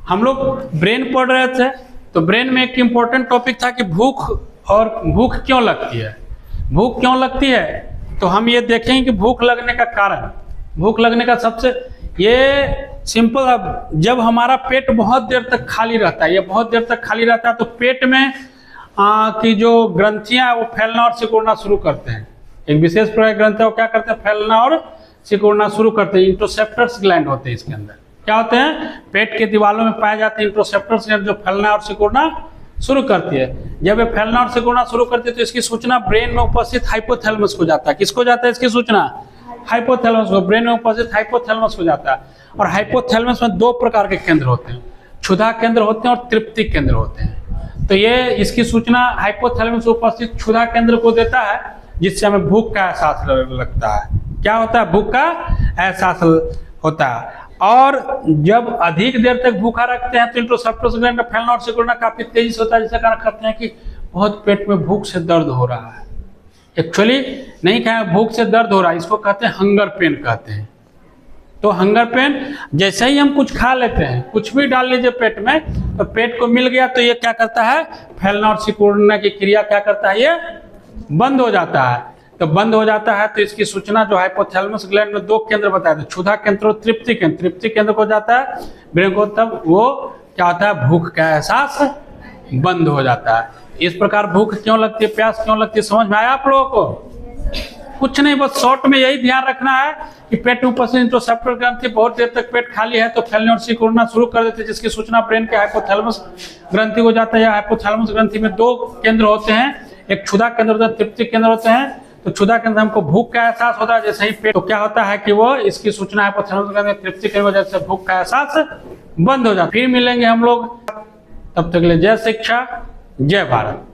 हम लोग ब्रेन पढ़ रहे थे, तो ब्रेन में एक इम्पोर्टेंट टॉपिक था कि भूख, और भूख क्यों लगती है। भूख क्यों लगती है तो हम ये देखेंगे कि भूख लगने का कारण, भूख लगने का सबसे ये सिंपल, अब जब हमारा पेट बहुत देर तक खाली रहता है, ये बहुत देर तक खाली रहता है, तो पेट में की जो ग्रंथियां वो फैलना और सिकुड़ना शुरू करते हैं। एक विशेष प्रकार की ग्रंथियां वो क्या करते हैं, फैलना और सिकुड़ना शुरू करते हैं। इंट्रोसेप्टर्स ग्लैंड होते हैं इसके अंदर, क्या होते हैं, पेट के दीवारों में पाए जाते हैं इंट्रोसेप्टर्स ग्लैंड, जो फैलना और सिकुड़ना शुरू करती है। जब ये फैलना और सिकुड़ना शुरू करती है तो इसकी सूचना ब्रेन में उपस्थित हाइपोथैलेमस को जाता है। किसको जाता है इसकी सूचना, हाइपोथैलेमस को, ब्रेन में उपस्थित हाइपोथैलेमस को जाता है। और हाइपोथैलेमस में दो प्रकार के केंद्र होते हैं, क्षुधा केंद्र होते हैं और तृप्ति केंद्र होते हैं। तो ये इसकी सूचना हाइपोथैलेमस उपस्थित क्षुधा केंद्र को देता है, जिससे हमें भूख का एहसास लगता है। क्या होता है, भूख का एहसास होता है। और जब अधिक देर तक भूखा रखते हैं तो इंट्रोसेप्टर्स ग्लैंड का फैलना और सिकुड़ना काफी तेजी से होता है, जिसके कारण कहते हैं कि बहुत पेट में भूख से दर्द हो रहा है। एक्चुअली नहीं कहें भूख से दर्द हो रहा है, इसको कहते हैं हंगर पेन कहते हैं। तो हंगर पेन, जैसे ही हम कुछ खा लेते हैं, कुछ भी डाल लीजिए पेट में, तो पेट को मिल गया तो ये क्या करता है, फैलना और सिकुड़ने की क्रिया क्या करता है, ये बंद हो जाता है। तो बंद हो जाता है तो इसकी सूचना जो हाइपोथैलेमस ग्लैंड में दो केंद्र बताए थे, क्षुधा केंद्र और तृप्ति केंद्र, तृप्ति केंद्र को जाता है ब्रेन को, तब वो क्या होता है, भूख का एहसास बंद हो जाता है। इस प्रकार भूख क्यों लगती है, प्यास क्यों लगती है, समझ में आया आप लोगों को? कुछ नहीं, बस शॉर्ट में यही ध्यान रखना है कि पेट में उपस्थित इंट्रोसेप्टर ग्रंथि बहुत देर तक पेट खाली है तो फैलने और सिकुड़ना शुरू कर देते हैं, जिसकी सूचना ब्रेन के हाइपोथैलेमस ग्रंथि को जाता है। हाइपोथैलेमस ग्रंथि में दो केंद्र होते हैं, एक क्षुधा केंद्र होता है, तृप्ति केंद्र होते हैं। तो क्षुधा केंद्र हमको भूख का एहसास होता है, जैसे ही पेट, तो क्या होता है कि वो इसकी सूचना हाइपोथैलेमस ग्रंथि, तृप्ति केंद्र की वजह से भूख का एहसास बंद हो जाता है। फिर मिलेंगे हम लोग, तब तक के लिए जय शिक्षा, जय भारत।